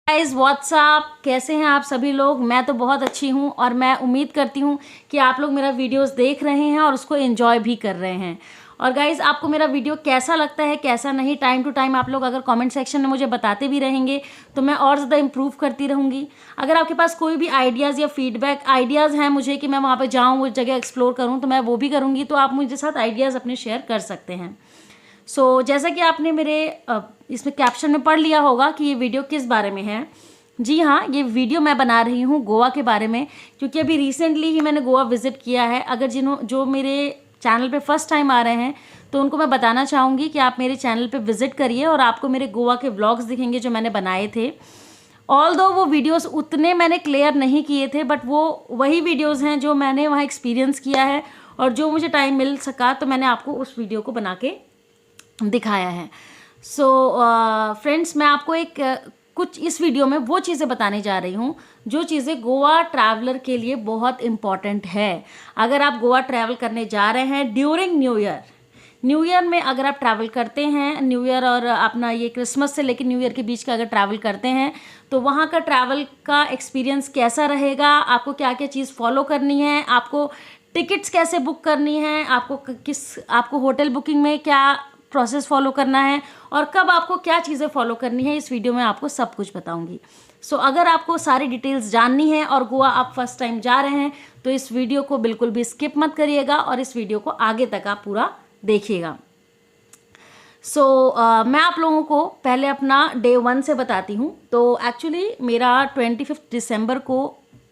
Guys what's up, कैसे हैं आप सभी लोग। मैं तो बहुत अच्छी हूं और मैं उम्मीद करती हूं कि आप लोग मेरा वीडियोस देख रहे हैं और उसको एंजॉय भी कर रहे हैं। और गाइस आपको मेरा वीडियो कैसा लगता है कैसा नहीं, टाइम टू टाइम आप लोग अगर कमेंट सेक्शन में मुझे बताते भी रहेंगे तो मैं और ज़्यादा इम्प्रूव करती रहूँगी। अगर आपके पास कोई भी आइडियाज़ या फीडबैक आइडियाज़ हैं मुझे कि मैं वहाँ पर जाऊँ, उस जगह एक्सप्लोर करूँ, तो मैं वो भी करूँगी। तो आप मुझे साथ आइडियाज़ अपने शेयर कर सकते हैं। जैसा कि आपने मेरे इसमें कैप्शन में पढ़ लिया होगा कि ये वीडियो किस बारे में है। जी हाँ, ये वीडियो मैं बना रही हूँ गोवा के बारे में, क्योंकि अभी रिसेंटली ही मैंने गोवा विज़िट किया है। अगर जो मेरे चैनल पे फर्स्ट टाइम आ रहे हैं तो उनको मैं बताना चाहूँगी कि आप मेरे चैनल पे विज़िट करिए और आपको मेरे गोवा के व्लॉग्स दिखेंगे जो मैंने बनाए थे। ऑल्दो वो वीडियोस उतने मैंने क्लियर नहीं किए थे, बट वो वही वीडियोस हैं जो मैंने वहाँ एक्सपीरियंस किया है और जो मुझे टाइम मिल सका तो मैंने आपको उस वीडियो को बना के दिखाया है। फ्रेंड्स, मैं आपको कुछ इस वीडियो में वो चीज़ें बताने जा रही हूँ जो चीज़ें गोवा ट्रैवलर के लिए बहुत इम्पॉर्टेंट है। अगर आप गोवा ट्रैवल करने जा रहे हैं ड्यूरिंग न्यू ईयर में, अगर आप ट्रैवल करते हैं न्यू ईयर और अपना ये क्रिसमस से लेकर न्यू ईयर के बीच का अगर ट्रैवल करते हैं तो वहाँ का ट्रैवल का एक्सपीरियंस कैसा रहेगा, आपको क्या क्या चीज़ फॉलो करनी है, आपको टिकट्स कैसे बुक करनी है, आपको होटल बुकिंग में क्या प्रोसेस फॉलो करना है और कब आपको क्या चीज़ें फॉलो करनी है, इस वीडियो में आपको सब कुछ बताऊंगी। अगर आपको सारी डिटेल्स जाननी है और गोवा आप फर्स्ट टाइम जा रहे हैं तो इस वीडियो को बिल्कुल भी स्किप मत करिएगा और इस वीडियो को आगे तक आप पूरा देखिएगा। मैं आप लोगों को पहले अपना डे 1 से बताती हूँ। तो एक्चुअली मेरा 25 दिसंबर को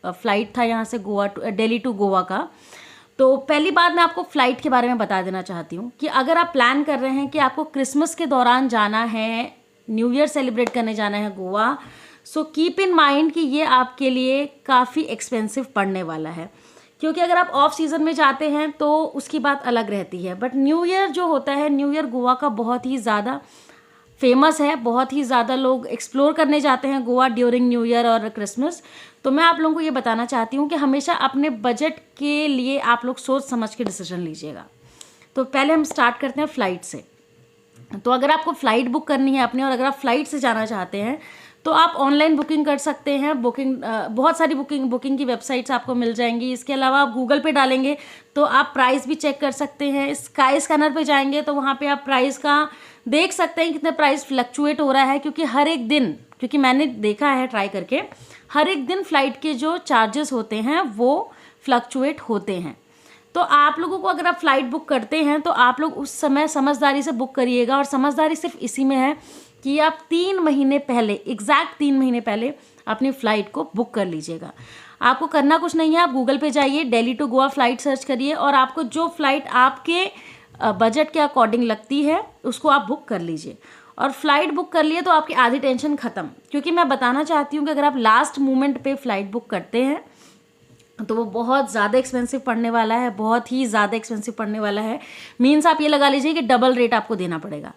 फ्लाइट था यहाँ से दिल्ली टू गोवा का। तो पहली बात मैं आपको फ़्लाइट के बारे में बता देना चाहती हूँ कि अगर आप प्लान कर रहे हैं कि आपको क्रिसमस के दौरान जाना है, न्यू ईयर सेलिब्रेट करने जाना है गोवा, कीप इन माइंड कि ये आपके लिए काफ़ी एक्सपेंसिव पड़ने वाला है। क्योंकि अगर आप ऑफ सीज़न में जाते हैं तो उसकी बात अलग रहती है, बट न्यू ईयर जो होता है, न्यू ईयर गोवा का बहुत ही ज़्यादा फेमस है, बहुत ही ज़्यादा लोग एक्सप्लोर करने जाते हैं गोवा ड्यूरिंग न्यू ईयर और क्रिसमस। तो मैं आप लोगों को ये बताना चाहती हूँ कि हमेशा अपने बजट के लिए आप लोग सोच समझ के डिसीजन लीजिएगा। तो पहले हम स्टार्ट करते हैं फ़्लाइट से। तो अगर आपको फ़्लाइट बुक करनी है अपनी और अगर आप फ़्लाइट से जाना चाहते हैं तो आप ऑनलाइन बुकिंग कर सकते हैं। बहुत सारी बुकिंग की वेबसाइट्स आपको मिल जाएंगी। इसके अलावा आप गूगल पे डालेंगे तो आप प्राइस भी चेक कर सकते हैं। स्काई स्कैनर पे जाएंगे तो वहाँ पे आप प्राइस का देख सकते हैं कितना प्राइस फ्लक्चुएट हो रहा है, क्योंकि हर एक दिन, क्योंकि मैंने देखा है ट्राई करके, हर एक दिन फ़्लाइट के जो चार्जेस होते हैं वो फ्लक्चुएट होते हैं। तो आप लोगों को अगर आप फ़्लाइट बुक करते हैं तो आप लोग उस समय समझदारी से बुक करिएगा। और समझदारी सिर्फ इसी में है कि आप 3 महीने पहले, एग्जैक्ट 3 महीने पहले अपनी फ़्लाइट को बुक कर लीजिएगा। आपको करना कुछ नहीं है, आप गूगल पे जाइए, Delhi to Goa flight search करिए और आपको जो फ़्लाइट आपके बजट के अकॉर्डिंग लगती है उसको आप बुक कर लीजिए। और फ़्लाइट बुक कर लिए तो आपकी आधी टेंशन ख़त्म। क्योंकि मैं बताना चाहती हूँ कि अगर आप लास्ट मोमेंट पे फ़्लाइट बुक करते हैं तो वो बहुत ज़्यादा एक्सपेंसिव पड़ने वाला है, बहुत ही ज़्यादा एक्सपेंसिव पड़ने वाला है। मीन्स आप ये लगा लीजिए कि डबल रेट आपको देना पड़ेगा।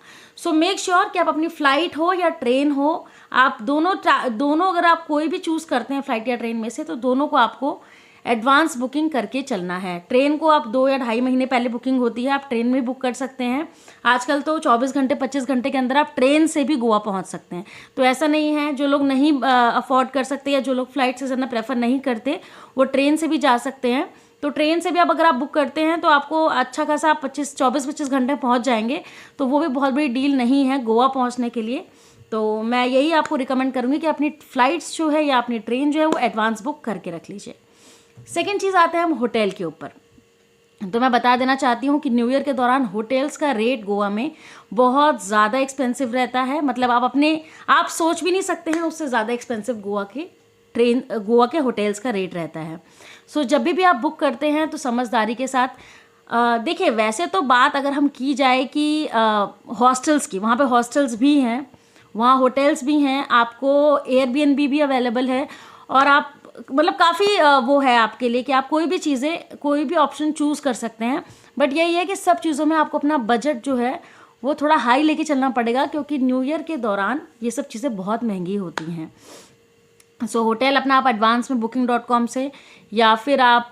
मेक श्योर कि आप अपनी फ़्लाइट हो या ट्रेन हो, आप दोनों अगर आप कोई भी चूज़ करते हैं फ़्लाइट या ट्रेन में से, तो दोनों को आपको एडवांस बुकिंग करके चलना है। ट्रेन को आप 2 या ढाई महीने पहले बुकिंग होती है, आप ट्रेन में बुक कर सकते हैं। आजकल तो 24 घंटे 25 घंटे के अंदर आप ट्रेन से भी गोवा पहुंच सकते हैं। तो ऐसा नहीं है, जो लोग नहीं अफोर्ड कर सकते या जो लोग फ़्लाइट से जाना प्रेफर नहीं करते वो ट्रेन से भी जा सकते हैं। तो ट्रेन से भी अब अगर आप बुक करते हैं तो आपको अच्छा खासा 24-25 घंटे पहुँच जाएंगे। तो वो भी बहुत बड़ी डील नहीं है गोवा पहुँचने के लिए। तो मैं यही आपको रिकमेंड करूँगी कि अपनी फ़्लाइट्स जो है या अपनी ट्रेन जो है वो एडवांस बुक करके रख लीजिए। सेकेंड चीज़ आते हैं हम होटल के ऊपर। तो मैं बता देना चाहती हूँ कि न्यू ईयर के दौरान होटल्स का रेट गोवा में बहुत ज़्यादा एक्सपेंसिव रहता है। मतलब आप सोच भी नहीं सकते हैं, उससे ज़्यादा एक्सपेंसिव गोवा के होटल्स का रेट रहता है। जब भी आप बुक करते हैं तो समझदारी के साथ देखिए। वैसे तो बात अगर हम की जाए कि हॉस्टल्स की, वहाँ पे हॉस्टल्स भी हैं, वहाँ होटल्स भी हैं, आपको एयरबीएनबी भी अवेलेबल है और आप मतलब काफ़ी वो है आपके लिए कि आप कोई भी ऑप्शन चूज़ कर सकते हैं। बट यही है कि सब चीज़ों में आपको अपना बजट जो है वो थोड़ा हाई लेके चलना पड़ेगा, क्योंकि न्यू ईयर के दौरान ये सब चीज़ें बहुत महंगी होती हैं। सो होटल अपना आप एडवांस में booking.com से या फिर आप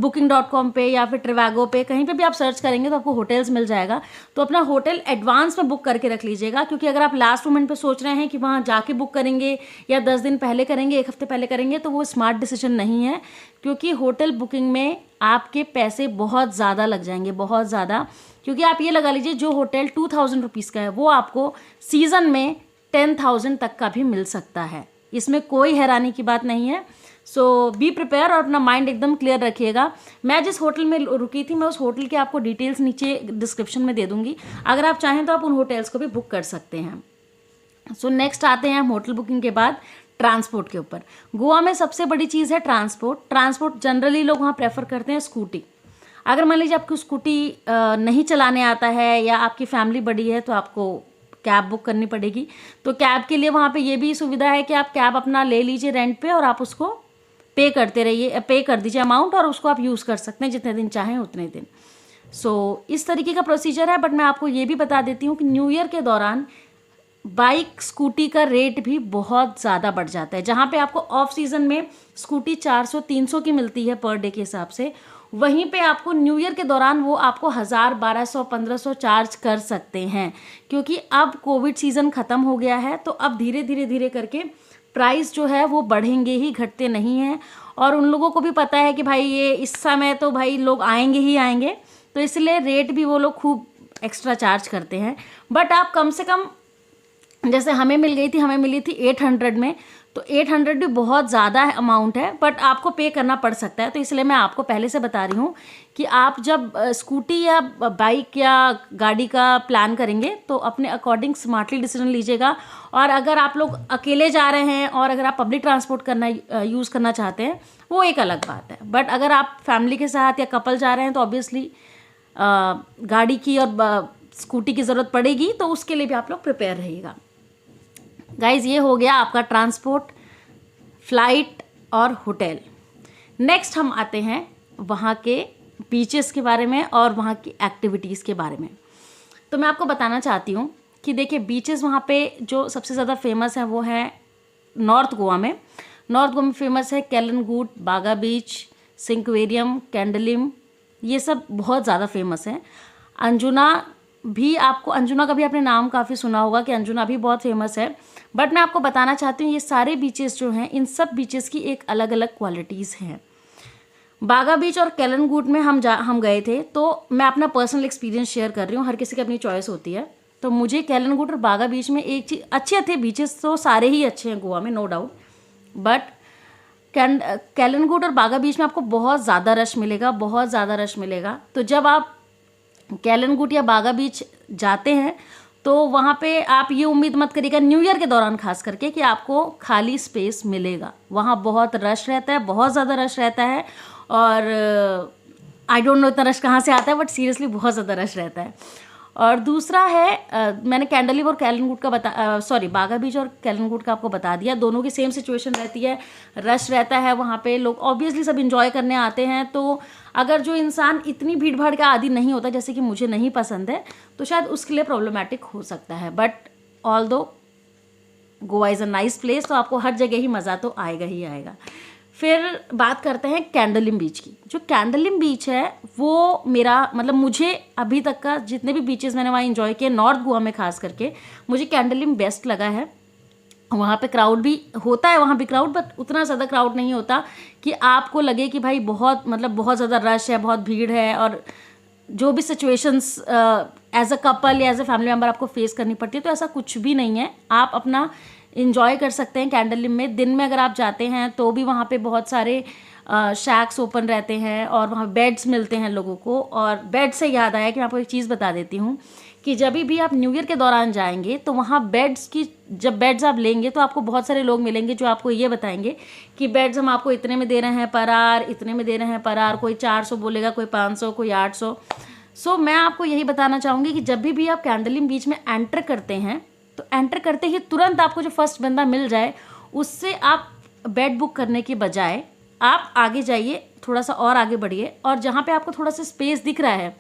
booking.com पे या फिर ट्रिवागो पे कहीं पे भी आप सर्च करेंगे तो आपको होटल्स मिल जाएगा। तो अपना होटल एडवांस में बुक करके रख लीजिएगा, क्योंकि अगर आप लास्ट मोमेंट पे सोच रहे हैं कि वहाँ जाके बुक करेंगे या 10 दिन पहले करेंगे, 1 हफ्ते पहले करेंगे, तो वो स्मार्ट डिसीजन नहीं है, क्योंकि होटल बुकिंग में आपके पैसे बहुत ज़्यादा लग जाएंगे, बहुत ज़्यादा। क्योंकि आप ये लगा लीजिए जो होटल 2000 रुपीज़ का है वो आपको सीज़न में 10,000 तक का भी मिल सकता है। इसमें कोई हैरानी की बात नहीं है। सो बी प्रिपेयर और अपना माइंड एकदम क्लियर रखिएगा। मैं जिस होटल में रुकी थी मैं उस होटल के आपको डिटेल्स नीचे डिस्क्रिप्शन में दे दूंगी, अगर आप चाहें तो आप उन होटल्स को भी बुक कर सकते हैं। सो नेक्स्ट आते हैं हम होटल बुकिंग के बाद ट्रांसपोर्ट के ऊपर। गोवा में सबसे बड़ी चीज़ है ट्रांसपोर्ट जनरली लोग वहाँ प्रेफर करते हैं स्कूटी। अगर मान लीजिए आपको स्कूटी नहीं चलाने आता है या आपकी फैमिली बड़ी है तो आपको कैब बुक करनी पड़ेगी। तो कैब के लिए वहाँ पे ये भी सुविधा है कि आप कैब अपना ले लीजिए रेंट पे और आप उसको पे कर दीजिए अमाउंट, और उसको आप यूज़ कर सकते हैं जितने दिन चाहें उतने दिन। सो इस तरीके का प्रोसीजर है। बट मैं आपको ये भी बता देती हूँ कि न्यू ईयर के दौरान बाइक स्कूटी का रेट भी बहुत ज़्यादा बढ़ जाता है। जहाँ पे आपको ऑफ सीज़न में स्कूटी 400-300 की मिलती है पर डे के हिसाब से, वहीं पे आपको न्यू ईयर के दौरान वो आपको 1000, 1200, 1500 चार्ज कर हैं, क्योंकि अब कोविड सीज़न ख़त्म हो गया है। तो अब धीरे करके प्राइस जो है वो बढ़ेंगे ही, घटते नहीं हैं। और उन लोगों को भी पता है कि भाई ये इस समय तो भाई लोग आएंगे ही आएंगे, तो इसलिए रेट भी वो लोग खूब एक्स्ट्रा चार्ज करते हैं। बट आप कम से कम, जैसे हमें मिली थी 800 में, तो 800 भी बहुत ज़्यादा अमाउंट है, बट आपको पे करना पड़ सकता है। तो इसलिए मैं आपको पहले से बता रही हूँ कि आप जब स्कूटी या बाइक या गाड़ी का प्लान करेंगे तो अपने अकॉर्डिंग स्मार्टली डिसीजन लीजिएगा। और अगर आप लोग अकेले जा रहे हैं और अगर आप पब्लिक ट्रांसपोर्ट यूज़ करना चाहते हैं वो एक अलग बात है। बट अगर आप फैमिली के साथ या कपल जा रहे हैं तो ऑब्वियसली गाड़ी की और स्कूटी की ज़रूरत पड़ेगी, तो उसके लिए भी आप लोग प्रिपेयर रहिएगा। गाइज ये हो गया आपका ट्रांसपोर्ट, फ्लाइट और होटल। नेक्स्ट हम आते हैं वहाँ के बीचेस के बारे में और वहाँ की एक्टिविटीज़ के बारे में। तो मैं आपको बताना चाहती हूँ कि देखिए बीचेस वहाँ पे जो सबसे ज़्यादा फेमस है वो है नॉर्थ गोवा में फेमस है कैलनगूट, बागा बीच, सिंक्वेरियम, कैंडलिम, ये सब बहुत ज़्यादा फेमस है। अंजुना का भी आपने नाम काफ़ी सुना होगा कि अंजुना भी बहुत फेमस है। बट मैं आपको बताना चाहती हूँ ये सारे बीचेस जो हैं, इन सब बीचेस की एक अलग अलग क्वालिटीज़ हैं। बागा बीच और कैलनगूट में हम गए थे, तो मैं अपना पर्सनल एक्सपीरियंस शेयर कर रही हूँ, हर किसी की अपनी चॉइस होती है। तो मुझे कैलनगूट और बागा बीच में एक चीज़ अच्छे थे, बीचेस तो सारे ही अच्छे हैं गोवा में, नो डाउट। बट कैलनगूट और बागा बीच में आपको बहुत ज़्यादा रश मिलेगा। तो जब आप कैलनगूट या बागा बीच जाते हैं तो वहाँ पे आप ये उम्मीद मत करिएगा न्यू ईयर के दौरान खास करके कि आपको खाली स्पेस मिलेगा। वहाँ बहुत रश रहता है, बहुत ज़्यादा रश रहता है। और आई डोंट नो इतना रश कहाँ से आता है, बट सीरियसली बहुत ज़्यादा रश रहता है। और दूसरा है मैंने कैंडलिव और कैलनगूट का बागा बीच और कैलनगूट का आपको बता दिया, दोनों की सेम सिचुएशन रहती है, रश रहता है वहाँ पे, लोग ऑब्वियसली सब इंजॉय करने आते हैं। तो अगर जो इंसान इतनी भीड़ भाड़ का आदी नहीं होता, जैसे कि मुझे नहीं पसंद है, तो शायद उसके लिए प्रॉब्लमेटिक हो सकता है। But although Goa is a nice place, तो आपको हर जगह ही मज़ा तो आएगा ही आएगा। फिर बात करते हैं कैंडलिम बीच की। जो कैंडलिम बीच है वो मुझे अभी तक का जितने भी बीचेस मैंने वहाँ एंजॉय किए, नॉर्थ गोवा में खास करके, मुझे कैंडलिम बेस्ट लगा है। वहाँ पे क्राउड भी होता है, बट उतना ज़्यादा क्राउड नहीं होता कि आपको लगे कि भाई बहुत ज़्यादा रश है, बहुत भीड़ है, और जो भी सिचुएशंस एज अ कपल या एज अ फैमिली मेम्बर आपको फेस करनी पड़ती है, तो ऐसा कुछ भी नहीं है। आप अपना इंजॉय कर सकते हैं कैंडलिम में। दिन में अगर आप जाते हैं तो भी वहाँ पे बहुत सारे शैक्स ओपन रहते हैं और वहाँ बेड्स मिलते हैं लोगों को। और बेड से याद आया कि मैं आपको एक चीज़ बता देती हूँ कि जब भी आप न्यू ईयर के दौरान जाएंगे तो वहाँ जब बेड्स आप लेंगे तो आपको बहुत सारे लोग मिलेंगे जो आपको ये बताएंगे कि बेड्स हम आपको इतने में दे रहे हैं पर आवर, कोई 400 बोलेगा, कोई 500, कोई 800। सो मैं आपको यही बताना चाहूँगी कि जब भी आप कैंडलिम बीच में एंटर करते हैं तो एंटर करते ही तुरंत आपको जो फर्स्ट बंदा मिल जाए उससे आप बेड बुक करने के बजाय आप आगे जाइए, थोड़ा सा और आगे बढ़िए, और जहाँ पे आपको थोड़ा सा स्पेस दिख रहा है,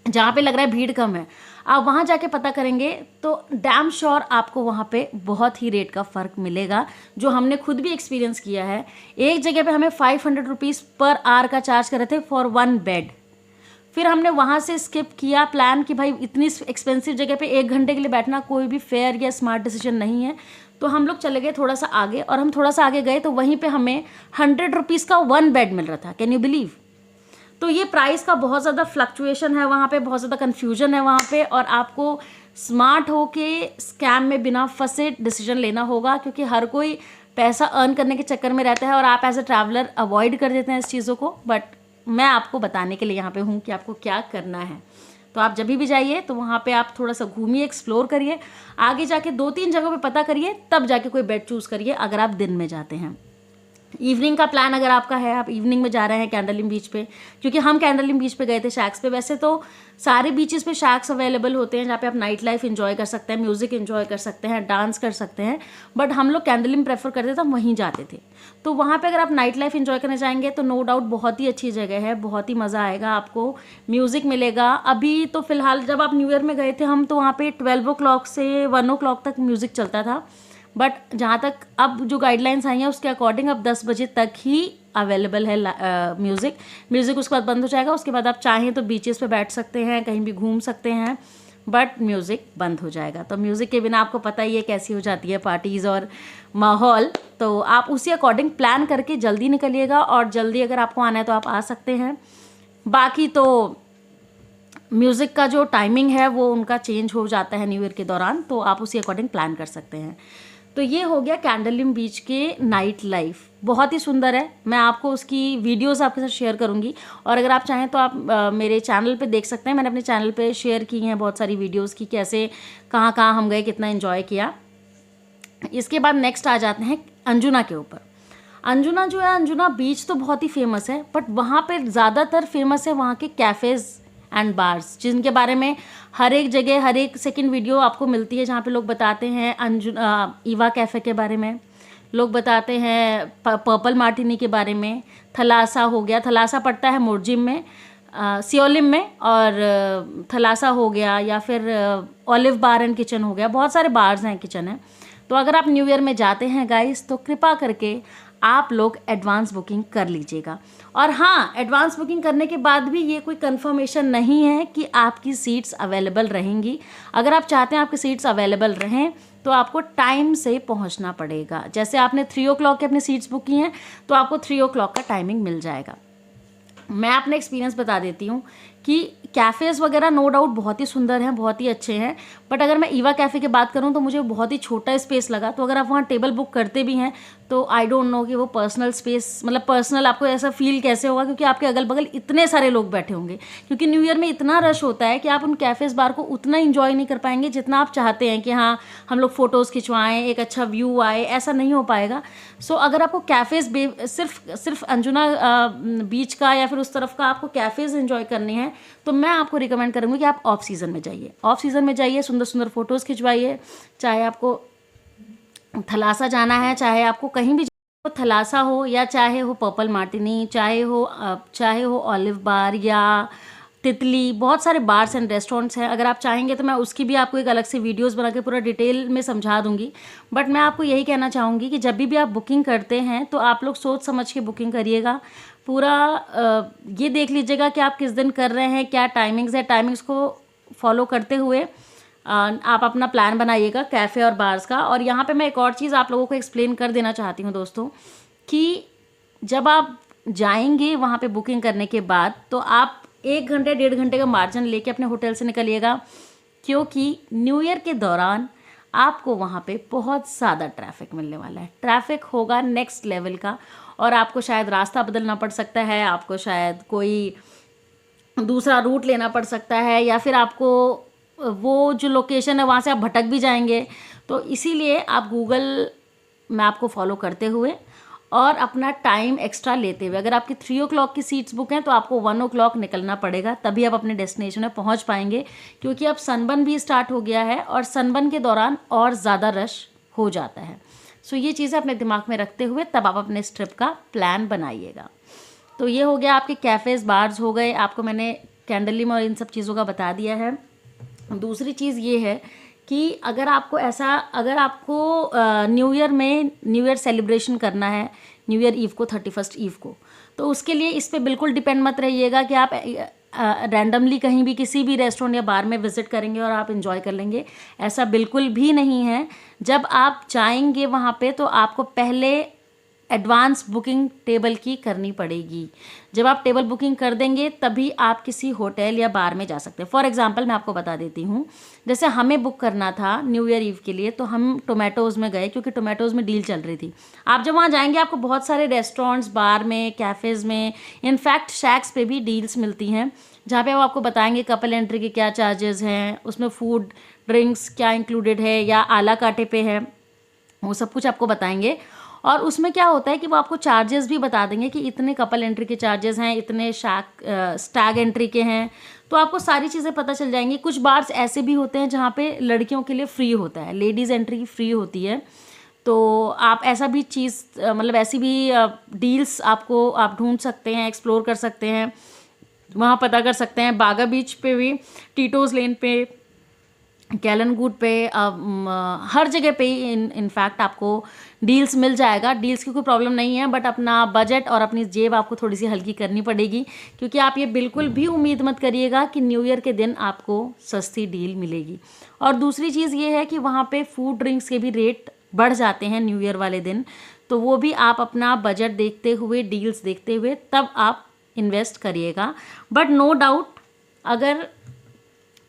जहाँ पे लग रहा है भीड़ कम है, आप वहाँ जाके पता करेंगे तो डैम श्योर आपको वहाँ पे बहुत ही रेट का फ़र्क मिलेगा, जो हमने खुद भी एक्सपीरियंस किया है। एक जगह पे हमें 500 रुपीज़ पर आवर का चार्ज कर रहे थे फॉर 1 बेड। फिर हमने वहाँ से स्किप किया प्लान कि भाई इतनी एक्सपेंसिव जगह पे 1 घंटे के लिए बैठना कोई भी फेयर या स्मार्ट डिसीजन नहीं है। तो हम लोग चले गए थोड़ा सा आगे, और हम थोड़ा सा आगे गए तो वहीं पे हमें 100 रुपीज़ का 1 बेड मिल रहा था। Can you believe? तो ये प्राइस का बहुत ज़्यादा फ्लक्चुएशन है वहाँ पे, बहुत ज़्यादा कन्फ्यूजन है वहाँ पे, और आपको स्मार्ट होके स्कैम में बिना फंसे डिसीजन लेना होगा, क्योंकि हर कोई पैसा अर्न करने के चक्कर में रहता है और आप एज अ ट्रैवलर अवॉइड कर देते हैं इस चीज़ों को। बट मैं आपको बताने के लिए यहाँ पे हूँ कि आपको क्या करना है। तो आप जब भी जाइए तो वहाँ पे आप थोड़ा सा घूमिए, एक्सप्लोर करिए, आगे जाके 2-3 जगहों पे पता करिए, तब जाके कोई बेड चूज़ करिए अगर आप दिन में जाते हैं। इवनिंग का प्लान अगर आपका है, आप इवनिंग में जा रहे हैं कैंडलिम बीच पे, क्योंकि हम कैंडलिम बीच पे गए थे शैक्स पे। वैसे तो सारे बीचेस पे शैक्स अवेलेबल होते हैं जहाँ पे आप नाइट लाइफ एंजॉय कर सकते हैं, म्यूज़िक एंजॉय कर सकते हैं, डांस कर सकते हैं, बट हम लोग कैंडलिम प्रेफर करते थे, हम वहीं जाते थे। तो वहाँ पे अगर आप नाइट लाइफ एंजॉय करने जाएंगे तो नो डाउट बहुत ही अच्छी जगह है, बहुत ही मज़ा आएगा, आपको म्यूज़िक मिलेगा। अभी तो फ़िलहाल जब आप न्यू ईयर में गए थे हम, तो वहाँ पे 12 o'clock से 1 o'clock तक म्यूज़िक चलता था, बट जहाँ तक अब जो गाइडलाइंस आई हैं उसके अकॉर्डिंग अब 10 बजे तक ही अवेलेबल है म्यूज़िक उसके बाद बंद हो जाएगा। उसके बाद आप चाहें तो बीचेस पे बैठ सकते हैं, कहीं भी घूम सकते हैं, बट म्यूज़िक बंद हो जाएगा। तो म्यूज़िक के बिना आपको पता ही है कैसी हो जाती है पार्टीज़ और माहौल। तो आप उसी अकॉर्डिंग प्लान करके जल्दी निकलिएगा, और जल्दी अगर आपको आना है तो आप आ सकते हैं। बाकी तो म्यूज़िक का जो टाइमिंग है वो उनका चेंज हो जाता है न्यू ईयर के दौरान, तो आप उसी अकॉर्डिंग प्लान कर सकते हैं। तो ये हो गया कैंडलिम बीच के नाइट लाइफ, बहुत ही सुंदर है। मैं आपको उसकी वीडियोस आपके साथ शेयर करूंगी, और अगर आप चाहें तो आप मेरे चैनल पे देख सकते हैं। मैंने अपने चैनल पे शेयर की हैं बहुत सारी वीडियोस की, कैसे कहाँ कहाँ हम गए, कितना एंजॉय किया। इसके बाद नेक्स्ट आ जाते हैं अंजुना के ऊपर। अंजुना जो है, अंजुना बीच तो बहुत ही फेमस है, बट वहाँ पर ज़्यादातर फेमस है वहाँ के कैफ़ेज़ एंड बार्स, जिनके बारे में हर एक जगह हर एक सेकंड वीडियो आपको मिलती है, जहाँ पे लोग बताते हैं ईवा कैफ़े के बारे में, लोग बताते हैं पर्पल मार्टिनी के बारे में, थलासा हो गया, थलासा पड़ता है मोरजिम में, सियोलिम में, और थलासा हो गया, या फिर ऑलिव बार एंड किचन हो गया। बहुत सारे बार्स हैं, किचन है। तो अगर आप न्यू ईयर में जाते हैं गाइस, तो कृपा करके आप लोग एडवांस बुकिंग कर लीजिएगा। और हाँ, एडवांस बुकिंग करने के बाद भी ये कोई कंफर्मेशन नहीं है कि आपकी सीट्स अवेलेबल रहेंगी। अगर आप चाहते हैं आपकी सीट्स अवेलेबल रहें तो आपको टाइम से पहुंचना पड़ेगा। जैसे आपने 3 o'clock की अपनी सीट्स बुक की हैं, तो आपको 3 o'clock का टाइमिंग मिल जाएगा। मैं अपना एक्सपीरियंस बता देती हूँ कि कैफ़ेज़ वगैरह नो डाउट बहुत ही सुंदर हैं, बहुत ही अच्छे हैं, बट अगर मैं ईवा कैफ़े की बात करूँ तो मुझे बहुत ही छोटा स्पेस लगा। तो अगर आप वहाँ टेबल बुक करते भी हैं तो आई डोंट नो कि वो पर्सनल स्पेस, मतलब पर्सनल आपको ऐसा फील कैसे होगा, क्योंकि आपके अगल बगल इतने सारे लोग बैठे होंगे। क्योंकि न्यू ईयर में इतना रश होता है कि आप उन कैफ़ेज़ बार को उतना इंजॉय नहीं कर पाएंगे जितना आप चाहते हैं कि हाँ हम लोग फ़ोटोज़ खिंचवाएँ, एक अच्छा व्यू आए, ऐसा नहीं हो पाएगा। सो अगर आपको कैफ़ेज़ सिर्फ अंजुना बीच का या फिर उस तरफ का आपको कैफ़ेज़ एंजॉय करने हैं, तो मैं आपको रिकमेंड करूँगी कि आप ऑफ सीज़न में जाइए। ऑफ सीज़न में जाइए, सुंदर सुंदर फ़ोटोज़ खिंचवाइए। चाहे आपको थलासा जाना है, चाहे आपको कहीं भी थलासा हो, या चाहे हो पर्पल मार्टिनी, चाहे हो ऑलिव बार या तितली, बहुत सारे बार्स एंड रेस्टोरेंट्स हैं। अगर आप चाहेंगे तो मैं उसकी भी आपको एक अलग से वीडियोस बना के पूरा डिटेल में समझा दूंगी। बट मैं आपको यही कहना चाहूँगी कि जब भी आप बुकिंग करते हैं तो आप लोग सोच समझ के बुकिंग करिएगा। पूरा ये देख लीजिएगा कि आप किस दिन कर रहे हैं, क्या टाइमिंग्स है, टाइमिंग्स को फॉलो करते हुए आप अपना प्लान बनाइएगा कैफ़े और बार्स का। और यहाँ पे मैं एक और चीज़ आप लोगों को एक्सप्लेन कर देना चाहती हूँ दोस्तों, कि जब आप जाएंगे वहाँ पे बुकिंग करने के बाद, तो आप 1 घंटे 1.5 घंटे का मार्जिन लेके अपने होटल से निकलिएगा, क्योंकि न्यू ईयर के दौरान आपको वहाँ पे बहुत ज़्यादा ट्रैफिक मिलने वाला है। ट्रैफिक होगा नेक्स्ट लेवल का, और आपको शायद रास्ता बदलना पड़ सकता है, आपको शायद कोई दूसरा रूट लेना पड़ सकता है, या फिर आपको वो जो लोकेशन है वहाँ से आप भटक भी जाएंगे। तो इसीलिए आप गूगल मैप को फॉलो करते हुए और अपना टाइम एक्स्ट्रा लेते हुए, अगर आपकी 3 o'clock की सीट्स बुक हैं तो आपको 1 o'clock निकलना पड़ेगा, तभी आप अपने डेस्टिनेशन में पहुंच पाएंगे। क्योंकि अब सनबर्न भी स्टार्ट हो गया है, और सनबर्न के दौरान और ज़्यादा रश हो जाता है। सो ये चीज़ें अपने दिमाग में रखते हुए तब आप अपने इस ट्रिप का प्लान बनाइएगा। तो ये हो गया आपके कैफ़ेज़ बार्स हो गए, आपको मैंने कैंडलिम और इन सब चीज़ों का बता दिया है। दूसरी चीज़ ये है कि अगर आपको न्यू ईयर में न्यू ईयर सेलिब्रेशन करना है, न्यू ईयर ईव को 31st ईव को, तो उसके लिए इस पे बिल्कुल डिपेंड मत रहिएगा कि आप रैंडमली कहीं भी किसी भी रेस्टोरेंट या बार में विज़िट करेंगे और आप इन्जॉय कर लेंगे। ऐसा बिल्कुल भी नहीं है। जब आप जाएंगे वहाँ पे तो आपको पहले एडवांस बुकिंग टेबल की करनी पड़ेगी। जब आप टेबल बुकिंग कर देंगे तभी आप किसी होटल या बार में जा सकते हैं। फॉर एग्जांपल मैं आपको बता देती हूँ, जैसे हमें बुक करना था न्यू ईयर ईव के लिए, तो हम टोमेटोज़ में गए क्योंकि टोमेटोज़ में डील चल रही थी। आप जब वहाँ जाएंगे आपको बहुत सारे रेस्टोरेंट्स, बार में, कैफ़ेज़ में, इनफैक्ट शैक्स पे भी डील्स मिलती हैं जहाँ पे वो आपको बताएंगे कपल एंट्री के क्या चार्जेस हैं, उसमें फूड ड्रिंक्स क्या इंक्लूडेड है या आला काटे पे है, वो सब कुछ आपको बताएंगे। और उसमें क्या होता है कि वो आपको चार्जेस भी बता देंगे कि इतने कपल एंट्री के चार्जेस हैं, इतने स्टैग एंट्री के हैं, तो आपको सारी चीज़ें पता चल जाएंगी। कुछ बार्स ऐसे भी होते हैं जहाँ पे लड़कियों के लिए फ्री होता है, लेडीज़ एंट्री फ्री होती है। तो आप ऐसा भी चीज़ मतलब ऐसी भी डील्स आप ढूंढ सकते हैं, एक्सप्लोर कर सकते हैं, वहाँ पता कर सकते हैं। बागा बीच पे भी, टीटोज़ लेन पे, कैलनगुड पे, हर जगह पे इनफैक्ट आपको डील्स मिल जाएगा। डील्स की कोई प्रॉब्लम नहीं है, बट अपना बजट और अपनी जेब आपको थोड़ी सी हल्की करनी पड़ेगी, क्योंकि आप ये बिल्कुल भी उम्मीद मत करिएगा कि न्यू ईयर के दिन आपको सस्ती डील मिलेगी। और दूसरी चीज़ ये है कि वहाँ पे फूड ड्रिंक्स के भी रेट बढ़ जाते हैं न्यू ईयर वाले दिन, तो वो भी आप अपना बजट देखते हुए, डील्स देखते हुए तब आप इन्वेस्ट करिएगा। बट नो डाउट, अगर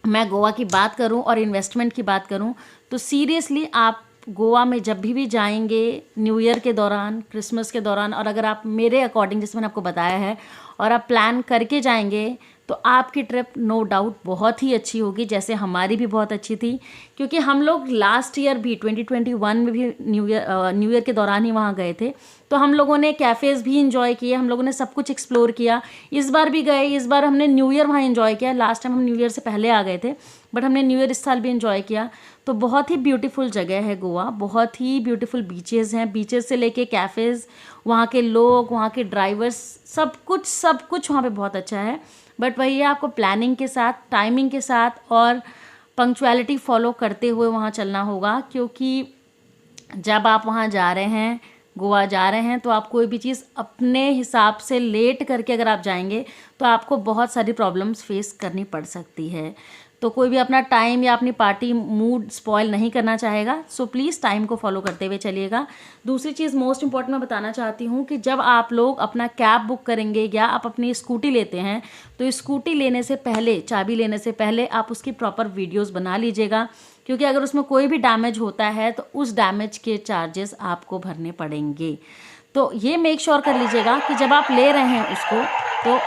मैं गोवा की बात करूं और इन्वेस्टमेंट की बात करूं तो सीरियसली आप गोवा में जब भी जाएंगे न्यू ईयर के दौरान, क्रिसमस के दौरान, और अगर आप मेरे अकॉर्डिंग जैसे मैंने आपको बताया है और आप प्लान करके जाएंगे तो आपकी ट्रिप नो डाउट बहुत ही अच्छी होगी, जैसे हमारी भी बहुत अच्छी थी। क्योंकि हम लोग लास्ट ईयर भी 2021 में भी न्यू ईयर के दौरान ही वहाँ गए थे, तो हम लोगों ने कैफ़ेज़ भी इंजॉय किए, हम लोगों ने सब कुछ एक्सप्लोर किया। इस बार भी गए, इस बार हमने न्यू ईयर वहाँ इंजॉय किया। लास्ट टाइम हम न्यू ईयर से पहले आ गए थे, बट हमने न्यू ईयर इस साल भी इंजॉय किया। तो बहुत ही ब्यूटीफुल जगह है गोवा, बहुत ही ब्यूटीफुल बीचेज़ हैं, बीचेज़ से लेके कैफ़ेज़, वहाँ के लोग, वहाँ के ड्राइवर्स, सब कुछ वहाँ पे बहुत अच्छा है। बट वही है, आपको प्लानिंग के साथ, टाइमिंग के साथ और पंक्चुअलिटी फॉलो करते हुए वहाँ चलना होगा। क्योंकि जब आप वहाँ जा रहे हैं, गोवा जा रहे हैं, तो आप कोई भी चीज़ अपने हिसाब से लेट करके अगर आप जाएंगे तो आपको बहुत सारी प्रॉब्लम्स फेस करनी पड़ सकती है। तो कोई भी अपना टाइम या अपनी पार्टी मूड स्पॉइल नहीं करना चाहेगा, सो प्लीज़ टाइम को फॉलो करते हुए चलिएगा। दूसरी चीज़ मोस्ट इंपॉर्टेंट मैं बताना चाहती हूँ कि जब आप लोग अपना कैब बुक करेंगे या आप अपनी स्कूटी लेते हैं, तो स्कूटी लेने से पहले, चाबी लेने से पहले आप उसकी प्रॉपर वीडियोज़ बना लीजिएगा, क्योंकि अगर उसमें कोई भी डैमेज होता है तो उस डैमेज के चार्जेस आपको भरने पड़ेंगे। तो ये मेक श्योर कर लीजिएगा कि जब आप ले रहे हैं उसको, तो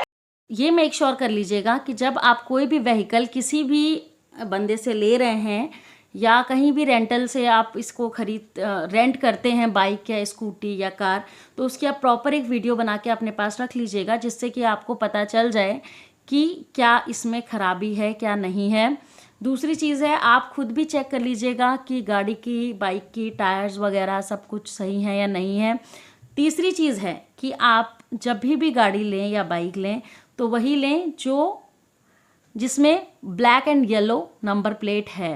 ये मेक श्योर कर लीजिएगा कि जब आप कोई भी व्हीकल किसी भी बंदे से ले रहे हैं या कहीं भी रेंटल से आप इसको रेंट करते हैं, बाइक या स्कूटी या कार, तो उसकी आप प्रॉपर एक वीडियो बना के अपने पास रख लीजिएगा, जिससे कि आपको पता चल जाए कि क्या इसमें ख़राबी है, क्या नहीं है। दूसरी चीज़ है, आप खुद भी चेक कर लीजिएगा कि गाड़ी की, बाइक की टायर्स वगैरह सब कुछ सही है या नहीं है। तीसरी चीज़ है कि आप जब भी गाड़ी लें या बाइक लें तो वही लें जिसमें black and yellow number plate है।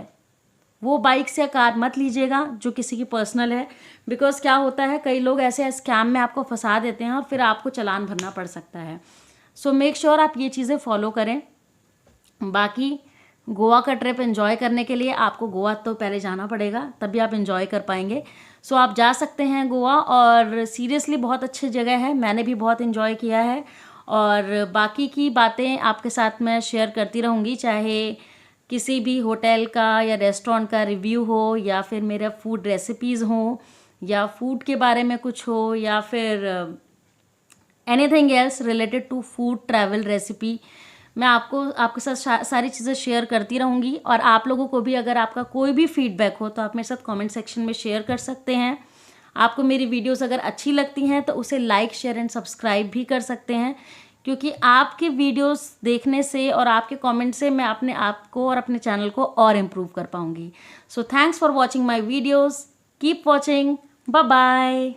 वो बाइक से कार मत लीजिएगा जो किसी की पर्सनल है, बिकॉज क्या होता है, कई लोग ऐसे स्कैम में आपको फंसा देते हैं और फिर आपको चालान भरना पड़ सकता है। सो मेक श्योर आप ये चीज़ें फॉलो करें। बाकी गोवा का ट्रिप एंजॉय करने के लिए आपको गोवा तो पहले जाना पड़ेगा, तभी आप एंजॉय कर पाएंगे। सो आप जा सकते हैं गोवा, और सीरियसली बहुत अच्छी जगह है, मैंने भी बहुत एंजॉय किया है। और बाकी की बातें आपके साथ मैं शेयर करती रहूँगी, चाहे किसी भी होटल का या रेस्टोरेंट का रिव्यू हो, या फिर मेरा फूड रेसिपीज़ हो, या फूड के बारे में कुछ हो, या फिर anything else related to food, travel, recipe. मैं आपके साथ सारी चीज़ें शेयर करती रहूँगी। और आप लोगों को भी अगर आपका कोई भी फीडबैक हो तो आप मेरे साथ कमेंट सेक्शन में शेयर कर सकते हैं। आपको मेरी वीडियोस अगर अच्छी लगती हैं तो उसे लाइक, शेयर एंड सब्सक्राइब भी कर सकते हैं, क्योंकि आपके वीडियोस देखने से और आपके कमेंट से मैं अपने आप को और अपने चैनल को और इम्प्रूव कर पाऊँगी। So thanks for watching my videos, keep watching, bye bye.